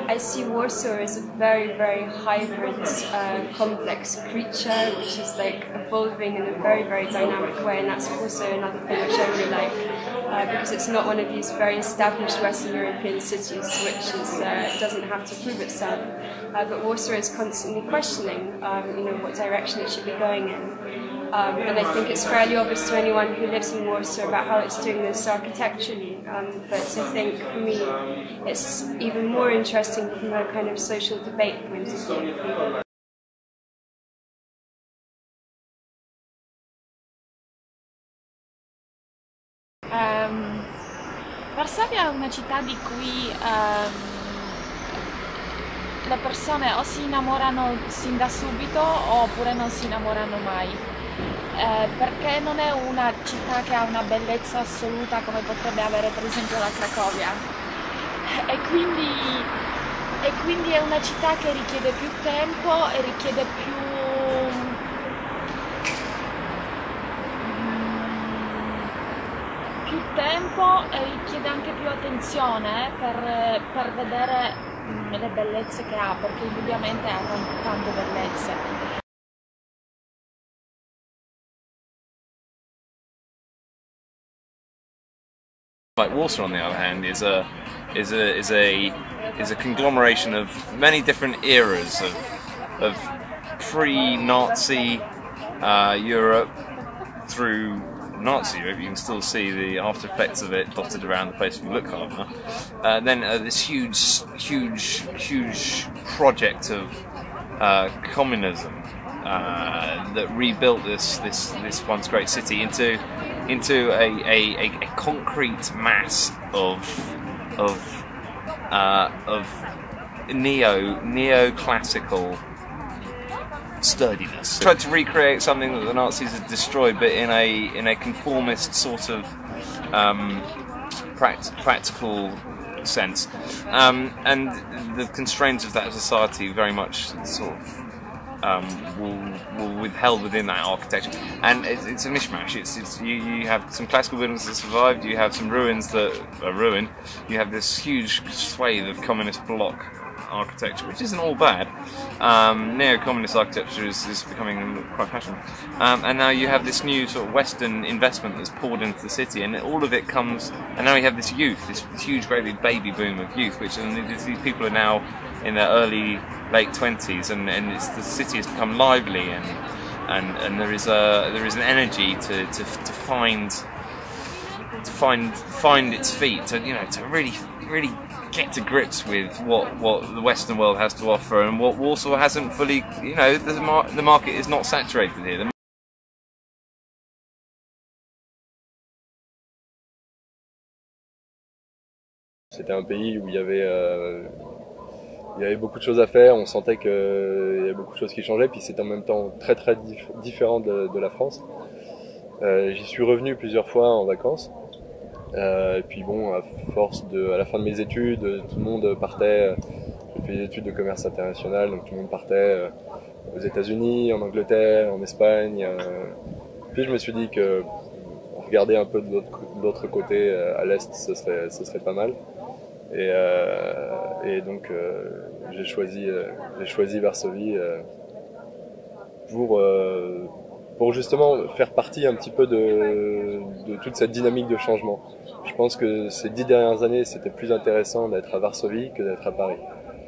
I see Warsaw as a very, very hybrid, complex creature, which is like evolving in a very, very dynamic way, and that's also another thing which I really like, because it's not one of these very established Western European cities, which is doesn't have to prove itself. But Warsaw is constantly questioning, what direction it should be going in. And I think it's fairly obvious to anyone who lives in Warsaw about how it's doing this architecturally. But I think for me, it's even more interesting from a kind of social debate point of view. Varsavia è una città di cui le persone o si innamorano sin da subito oppure non si innamorano mai, perché non è una città che ha una bellezza assoluta come potrebbe avere per esempio la Cracovia, e quindi è una città che richiede più tempo e richiede più tempo e richiede anche più attenzione per vedere le bellezze che ha, perché indubbiamente ha tante bellezze. Like Warsaw, on the other hand, is a conglomeration of many different eras of pre-Nazi Europe through Nazi Europe. You can still see the after effects of it dotted around the place if you look hard enough. Then this huge project of communism that rebuilt this once great city into a concrete mass of neoclassical sturdiness. Tried to recreate something that the Nazis had destroyed, but in a conformist sort of practical sense, and the constraints of that society very much sort of were withheld within that architecture, and it's a mishmash. You have some classical buildings that survived, you have some ruins that are ruined, you have this huge swathe of communist bloc architecture, which isn't all bad. Neo-communist architecture is becoming quite fashionable, and now you have this new sort of Western investment that's poured into the city, and all of it comes. And now you have this youth, this huge, great big baby boom of youth, which these people are now in their late 20s, and the city has become lively, and there is an energy to find its feet, to really get to grips with what the Western world has to offer, and what Warsaw hasn't fully. The market is not saturated here. C'était un pays où il y avait beaucoup de choses à faire, on sentait qu'il y avait beaucoup de choses qui changeaient, puis c'était en même temps très différent de la France. J'y suis revenu plusieurs fois en vacances, et puis bon, à la fin de mes études, tout le monde partait. J'ai fait des études de commerce international, donc tout le monde partait aux États-Unis, en Angleterre, en Espagne. Puis je me suis dit que regarder un peu de l'autre côté, à l'est, ce serait pas mal. Et donc j'ai choisi Varsovie pour justement faire partie un petit peu de toute cette dynamique de changement. Je pense que ces 10 dernières années, c'était plus intéressant d'être à Varsovie que d'être à Paris.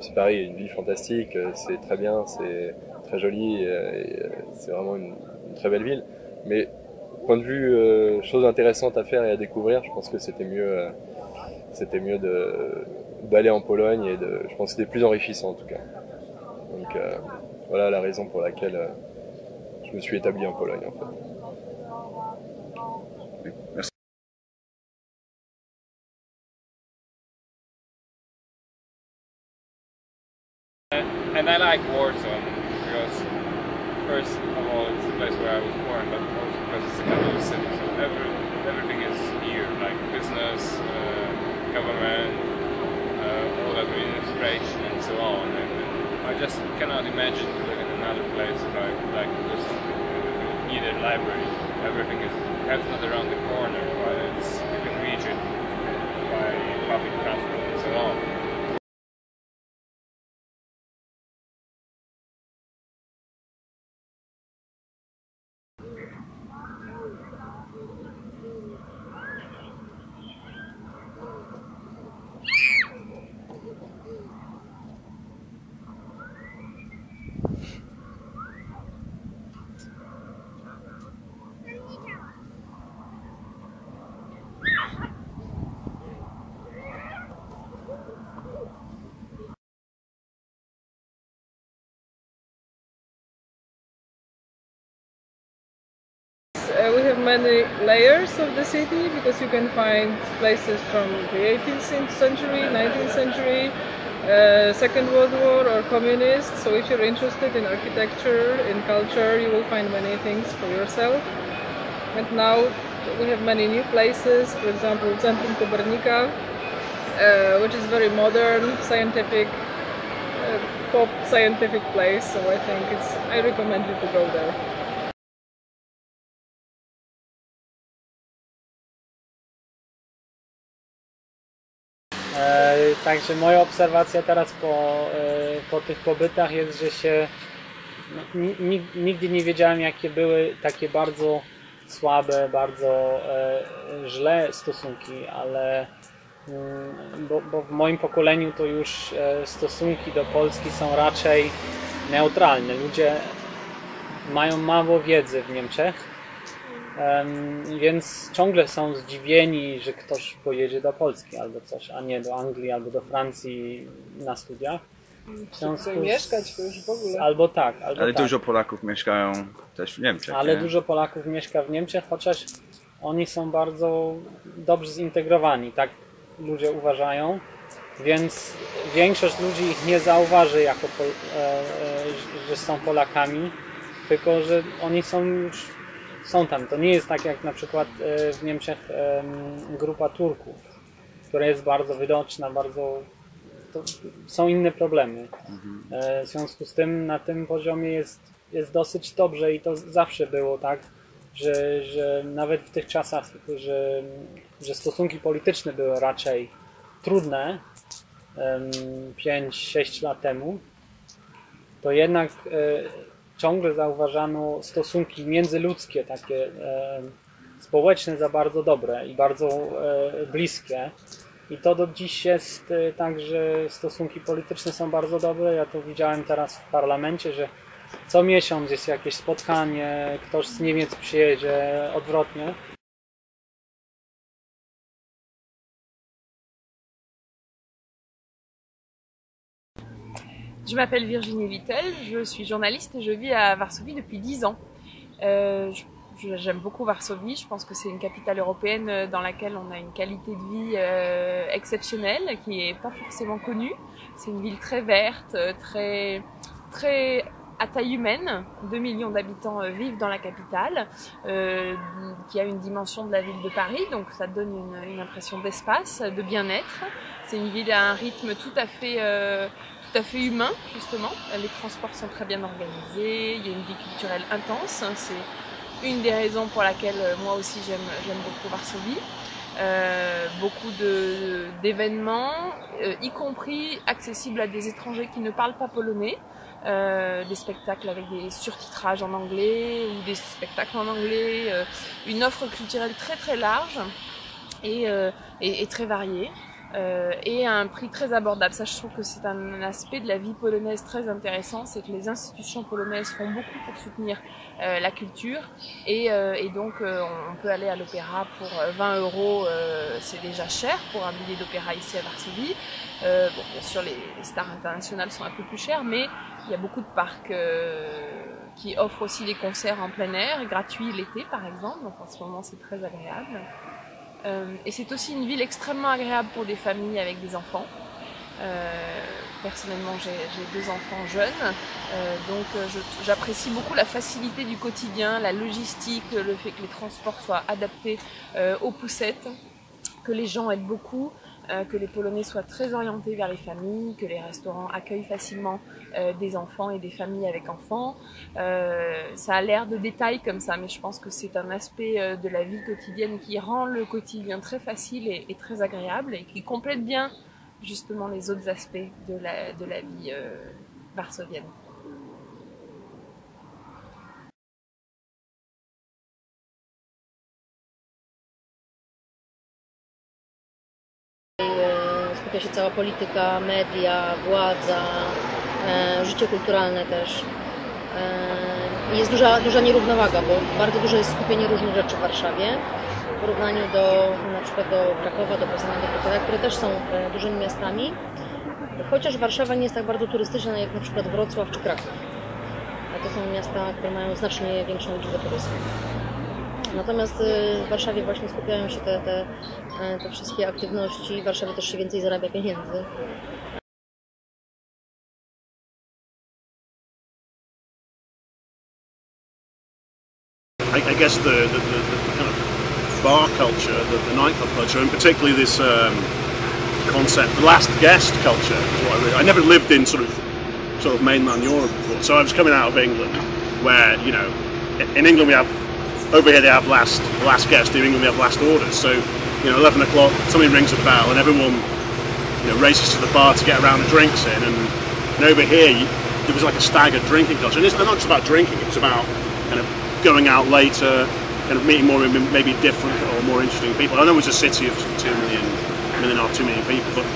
C'est Paris est une ville fantastique, c'est très bien, c'est très joli, et c'est vraiment une très belle ville. Mais point de vue choses intéressantes à faire et à découvrir, je pense que c'était mieux d'aller en Pologne, et je pense que c'était plus enrichissant en tout cas. Donc voilà la raison pour laquelle je me suis établi en Pologne en fait. Merci. And I like Warsaw because, first of all, it's the place where I was born, but also because it's a capital city, so everything is here, like business, government, all administration, and so on. And I just cannot imagine to live in another place like this. Either library, everything is perhaps not around the corner, but it's you can reach it by public transport and so on. many layers of the city because you can find places from the 18th century, 19th century, Second World War or communist. So if you're interested in architecture, in culture, you will find many things for yourself. And now we have many new places, for example, Centrum Kopernika, which is very modern, scientific, pop scientific place. So I think I recommend you to go there. Także moja obserwacja teraz po tych pobytach jest, że się nigdy nie wiedziałem, jakie były takie bardzo słabe, bardzo źle stosunki, ale bo w moim pokoleniu to już stosunki do Polski są raczej neutralne. Ludzie mają mało wiedzy w Niemczech, więc ciągle są zdziwieni, że ktoś pojedzie do Polski albo coś, a nie do Anglii albo do Francji na studiach. Chcę mieszkać to już w ogóle. Albo tak. Ale dużo Polaków mieszkają też w Niemczech. Ale nie? dużo Polaków mieszka w Niemczech, chociaż oni są bardzo dobrze zintegrowani, tak ludzie uważają, więc większość ludzi ich nie zauważy jako że są Polakami, tylko że oni są tam. To nie jest tak jak na przykład w Niemczech grupa Turków, która jest bardzo widoczna, są inne problemy. W związku z tym na tym poziomie jest dosyć dobrze i to zawsze było tak, że nawet w tych czasach, że stosunki polityczne były raczej trudne 5-6 lat temu, to jednak ciągle zauważano stosunki międzyludzkie, takie społeczne za bardzo dobre i bardzo bliskie. I to do dziś jest tak, że stosunki polityczne są bardzo dobre. Ja to widziałem teraz w parlamencie, że co miesiąc jest jakieś spotkanie, ktoś z Niemiec przyjedzie, odwrotnie. Je m'appelle Virginie Vittel, je suis journaliste et je vis à Varsovie depuis 10 ans. J'aime beaucoup Varsovie, je pense que c'est une capitale européenne dans laquelle on a une qualité de vie exceptionnelle, qui n'est pas forcément connue. C'est une ville très verte, très à taille humaine. 2 millions d'habitants vivent dans la capitale, qui a une dimension de la ville de Paris, donc ça donne une impression d'espace, de bien-être. C'est une ville à un rythme tout à fait humain, justement. Les transports sont très bien organisés, il y a une vie culturelle intense. C'est une des raisons pour laquelle moi aussi j'aime beaucoup Varsovie. Beaucoup d'événements, y compris accessibles à des étrangers qui ne parlent pas polonais. Des spectacles avec des surtitrages en anglais ou des spectacles en anglais. Une offre culturelle très très large et très variée. Et à un prix très abordable. Ça, je trouve que c'est un aspect de la vie polonaise très intéressant, c'est que les institutions polonaises font beaucoup pour soutenir la culture et donc on peut aller à l'opéra pour 20 €, c'est déjà cher pour un billet d'opéra ici à Varsovie. Bon, bien sûr, les stars internationales sont un peu plus chères, mais il y a beaucoup de parcs qui offrent aussi des concerts en plein air, gratuits l'été par exemple, donc en ce moment c'est très agréable. Et c'est aussi une ville extrêmement agréable pour des familles avec des enfants. Personnellement, j'ai 2 enfants jeunes, donc j'apprécie beaucoup la facilité du quotidien, la logistique, le fait que les transports soient adaptés aux poussettes, que les gens aident beaucoup, que les Polonais soient très orientés vers les familles, que les restaurants accueillent facilement des enfants et des familles avec enfants. Ça a l'air de détails comme ça, mais je pense que c'est un aspect de la vie quotidienne qui rend le quotidien très facile et très agréable et qui complète bien justement les autres aspects de la vie varsovienne. Skupia się cała polityka, media, władza, życie kulturalne też. Jest duża nierównowaga, bo bardzo duże jest skupienie różnych rzeczy w Warszawie w porównaniu na przykład do Krakowa, do Poznania, do Wrocławia, które też są dużymi miastami, chociaż Warszawa nie jest tak bardzo turystyczna jak na przykład Wrocław czy Kraków. A to są miasta, które mają znacznie większą liczbę turystów. Natomiast w Warszawie właśnie skupiają się te wszystkie aktywności. W Warszawie też się więcej zarabia pieniędzy. I guess the kind of bar culture, the nightclub culture, and particularly this concept, the last guest culture. I never lived in sort of mainland Europe before, so I was coming out of England, where in England we have, over here they have last guest. In England we have last orders. So 11 o'clock, somebody rings a bell, and everyone races to the bar to get a round of drinks in. And over here there was like a staggered drinking culture, and it's not just about drinking; it's about kind of going out later, kind of meeting more maybe different or more interesting people. I know it's a city of 2 million people, but